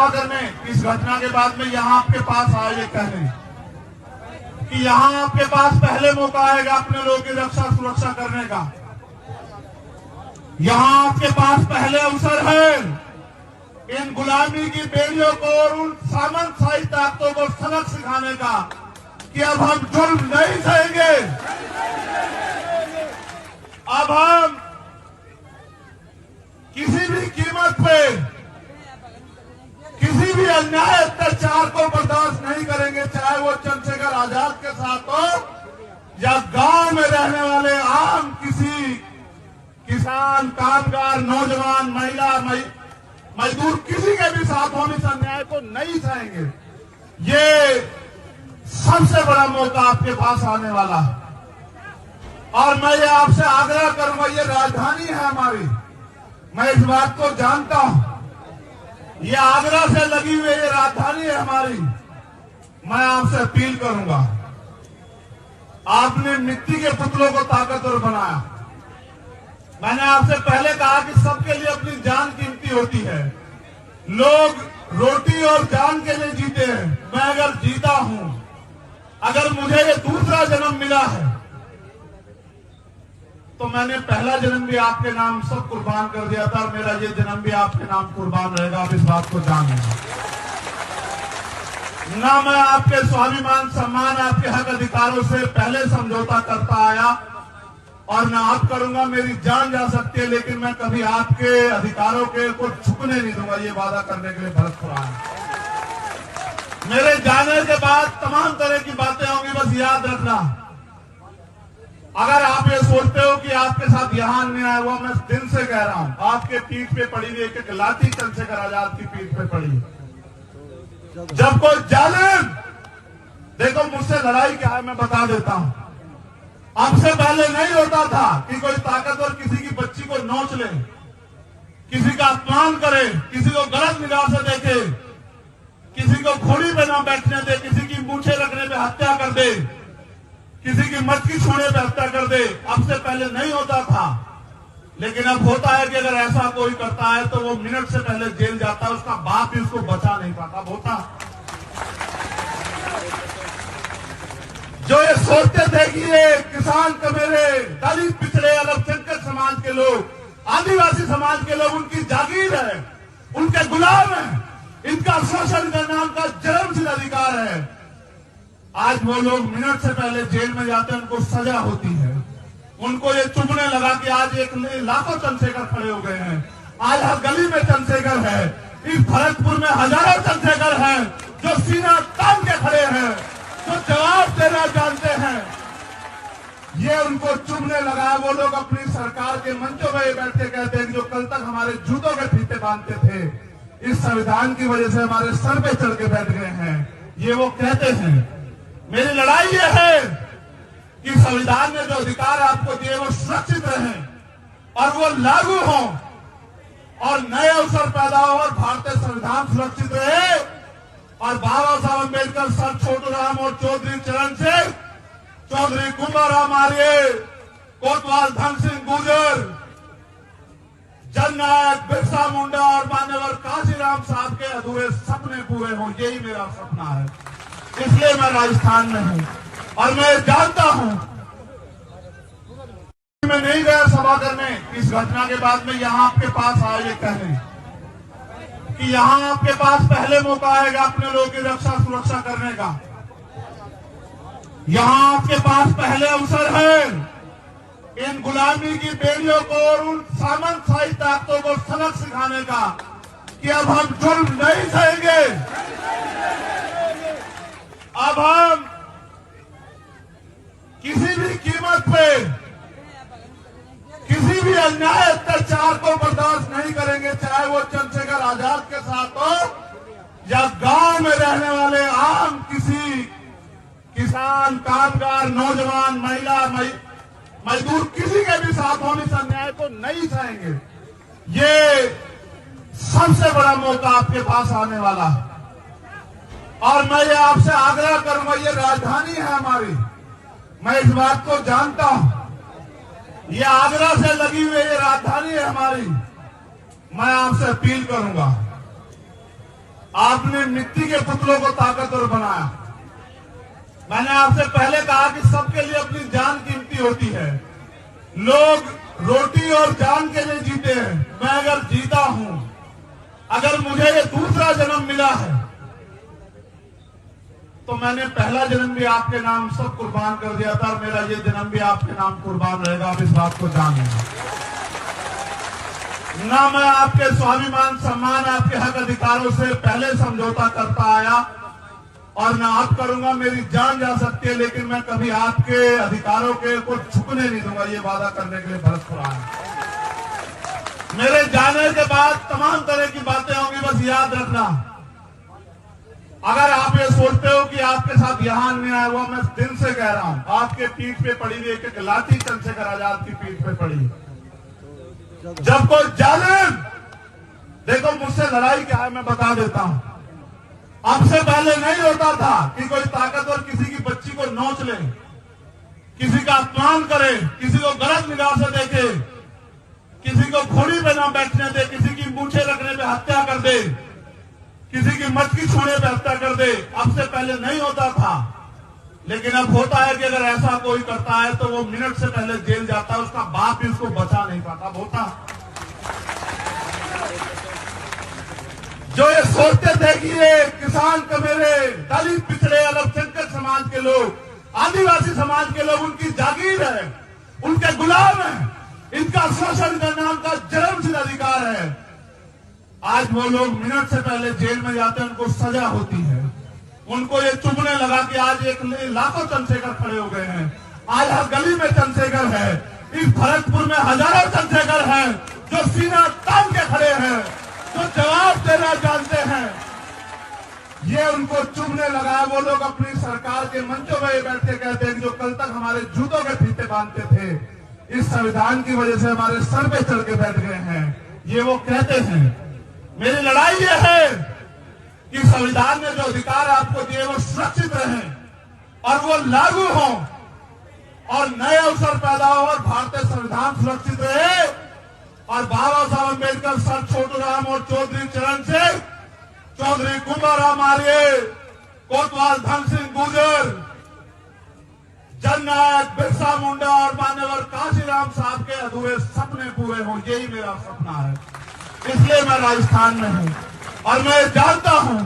सभागर में इस घटना के बाद में यहाँ आपके पास आया ये कहने कि यहाँ आपके पास पहले मौका आएगा अपने लोगों की रक्षा सुरक्षा करने का। यहाँ आपके पास पहले अवसर है इन गुलामी की बेड़ियों को और उन सामंतशाही ताकतों को सबक सिखाने का कि अब हम जुल्म नहीं सहेंगे। अब हम किसी भी कीमत पे किसी भी अन्याय अत्याचार को बर्दाश्त नहीं करेंगे, चाहे वो चंद्रशेखर आजाद के साथ हो या गांव में रहने वाले आम किसी किसान, कामगार, नौजवान, महिला, मजदूर किसी के भी साथ हम इस अन्याय को नहीं सहेंगे। ये सबसे बड़ा मौका आपके पास आने वाला है और मैं ये आपसे आग्रह करूंगा, ये राजधानी है हमारी, मैं इस बात को जानता हूं, ये आगरा से लगी हुई ये राजधानी है हमारी। मैं आपसे अपील करूंगा, आपने मिट्टी के पुतलों को ताकतवर बनाया। मैंने आपसे पहले कहा कि सबके लिए अपनी जान कीमती होती है, लोग रोटी और जान के लिए जीते हैं। मैं अगर जीता हूं, अगर मुझे ये दूसरा जन्म मिला है तो मैंने पहला जन्म भी आपके नाम सब कुर्बान कर दिया था और मेरा ये जन्म भी आपके नाम कुर्बान रहेगा। आप इस बात को जान लें। ना मैं आपके स्वाभिमान, सम्मान, आपके हक अधिकारों से पहले समझौता करता आया और ना आप करूंगा। मेरी जान जा सकती है लेकिन मैं कभी आपके अधिकारों के को झुकने नहीं दूंगा, ये वादा करने के लिए भरतपुर आया। मेरे जाने के बाद तमाम तरह की बातें होंगी, बस याद रखना। अगर आप ये सोचते हो कि आपके साथ यहां अन्याय हुआ, मैं दिन से कह रहा हूं, आपके पीठ पे पड़ी हुई एक एक लाठी चंद्रशेखर आजाद की पीठ पे पड़ी। जब कोई जालिम, देखो मुझसे लड़ाई क्या है मैं बता देता हूं, आपसे पहले नहीं होता था कि कोई ताकतवर किसी की बच्ची को नोच ले, किसी का अपमान करे, किसी को गलत निगाह से देखे, किसी को घोड़ी पे ना बैठने दे, किसी की मूछें रखने पे हत्या कर दे, किसी की मटकी छोड़ने पे हत्या कर दे। अब से पहले नहीं होता था, लेकिन अब होता है कि अगर ऐसा कोई करता है तो वो मिनट से पहले जेल जाता है, उसका बाप भी उसको बचा नहीं पाता। होता जो ये सोचते थे कि ये किसान कमेरे, दलित, पिछड़े, अल्पसंख्यक समाज के लोग, आदिवासी समाज के लोग उनकी जागीर है, उनके गुलाम है, इनका शोषण करना उनका जन्मसिद्ध अधिकार है। आज वो लोग मिनट से पहले जेल में जाते हैं, उनको सजा होती है। उनको ये चुभने लगा कि आज एक लाखों चंद्रशेखर खड़े हो गए हैं, आज हर गली में चंद्रशेखर है, इस भरतपुर में हजारों चंद्रशेखर हैं जो सीना तान के खड़े हैं, जो जवाब देना जानते हैं। ये उनको चुभने लगा। वो लोग अपनी सरकार के मंचों में बैठ के कहते हैं कि जो कल तक हमारे जूतों के फीते बांधते थे, इस संविधान की वजह से हमारे सर पे चढ़ के बैठ गए हैं। ये वो कहते हैं। मेरी लड़ाई ये है कि संविधान ने जो अधिकार आपको दिए वो सुरक्षित रहे और वो लागू हो और नए अवसर पैदा हो और भारतीय संविधान सुरक्षित रहे और बाबा साहब अम्बेडकर, सर छोटूराम और चौधरी चरण सिंह, चौधरी कुंभाराम आर्य, कोतवाल धन सिंह गुर्जर, जननायक बिरसा मुंडा और मान्यवर काशीराम साहब के अधूरे सपने पूरे हों, यही मेरा सपना है। इसलिए मैं राजस्थान में हूं और मैं जानता हूं, मैं नहीं गया सभा करने इस घटना के बाद में यहां आपके पास आया ये कहने कि यहां आपके पास पहले मौका आएगा अपने लोगों की रक्षा सुरक्षा करने का। यहां आपके पास पहले अवसर है इन गुलामी की बेड़ियों को और उन सामंतशाही ताकतों को सबक सिखाने का कि अब हम जुल्म नहीं सहेंगे। अब हम किसी भी कीमत पे किसी भी अन्याय अत्याचार को बर्दाश्त नहीं करेंगे, चाहे वो चंद्रशेखर आजाद के साथ हो या गांव में रहने वाले आम किसी किसान, कामगार, नौजवान, महिला, मजदूर किसी के भी साथ हम इस अन्याय को नहीं सहेंगे। ये सबसे बड़ा मौका आपके पास आने वाला है और मैं ये आपसे आग्रह करूंगा, ये राजधानी है हमारी, मैं इस बात को जानता हूं, ये आगरा से लगी हुई ये राजधानी है हमारी। मैं आपसे अपील करूंगा, आपने मिट्टी के पुतलों को ताकतवर बनाया। मैंने आपसे पहले कहा कि सबके लिए अपनी जान कीमती होती है। लोग रोटी और जान के लिए जीते हैं। मैं अगर जीता हूं, अगर मुझे ये दूसरा जन्म मिला है, तो मैंने पहला जन्म भी आपके नाम सब कुर्बान कर दिया था और मेरा ये जन्म भी आपके नाम कुर्बान रहेगा। आप इस बात को जान लें। ना मैं आपके स्वाभिमान, सम्मान, आपके हक अधिकारों से पहले समझौता करता आया और ना आप करूंगा। मेरी जान जा सकती है, लेकिन मैं कभी आपके अधिकारों के को झुकने नहीं दूंगा। ये वादा करने के लिए भरत कुरान। मेरे जाने के बाद तमाम तरह की बातें होंगी, बस याद रखना। अगर आप ये सोचते हो कि आपके साथ यहां अन्याय हुआ, मैं दिन से कह रहा हूं, आपके पीठ पे पड़ी हुई एक एक लाठी चंद्रशेखर आजाद की पीठ पे पड़ी। जब कोई जालिम, देखो मुझसे लड़ाई क्या है मैं बता देता हूं। अब से पहले नहीं होता था कि कोई ताकतवर किसी की बच्ची को नोच ले, किसी का अपमान करे, किसी को गलत निगाह से देखे, किसी को घोड़ी पे ना बैठने दे, किसी की मूछें रखने पे हत्या कर दे, किसी की मटकी छूने पे हत्या कर दे। अब से पहले नहीं होता था, लेकिन अब होता है कि अगर ऐसा कोई करता है तो वो मिनट से पहले जेल जाता है। उसका बाप भी उसको बचा नहीं पाता। अब होता जो ये सोचते थे कि ये किसान कमेरे, दलित, पिछड़े, अल्पसंख्यक समाज के लोग, आदिवासी समाज के लोग उनकी जागीर है, उनके गुलाम है, इनका शोषण करना उनका जन्मसिद्ध अधिकार है, आज वो लोग मिनट से पहले जेल में जाते हैं, उनको सजा होती है। उनको ये चुभने लगा कि आज एक लाखों चंद्रशेखर खड़े हो गए हैं, आज हर गली में चंद्रशेखर है, इस भरतपुर में हजारों चंद्रशेखर हैं जो सीना तान के खड़े हैं, जो जवाब देना जानते हैं। ये उनको चुभने लगा। वो लोग अपनी सरकार के मंचों में बैठ के कहते हैं कि जो कल तक हमारे जूतों के फीते बांधते थे, इस संविधान की वजह से हमारे सर पे चढ़ के बैठ गए हैं। ये वो कहते हैं। मेरी लड़ाई ये है कि संविधान ने जो अधिकार आपको दिए वो सुरक्षित रहें और वो लागू हो और नए अवसर पैदा हो और भारतीय संविधान सुरक्षित रहे और बाबा साहब अम्बेडकर, सर छोटूराम और चौधरी चरण सिंह, चौधरी कुंभाराम आर्य, कोतवाल धन सिंह गुर्जर, जननायक बिरसा मुंडा और मान्यवर काशीराम साहब के अधूरे सपने पूरे हों, यही मेरा सपना है। इसलिए मैं राजस्थान में हूं और मैं जानता हूं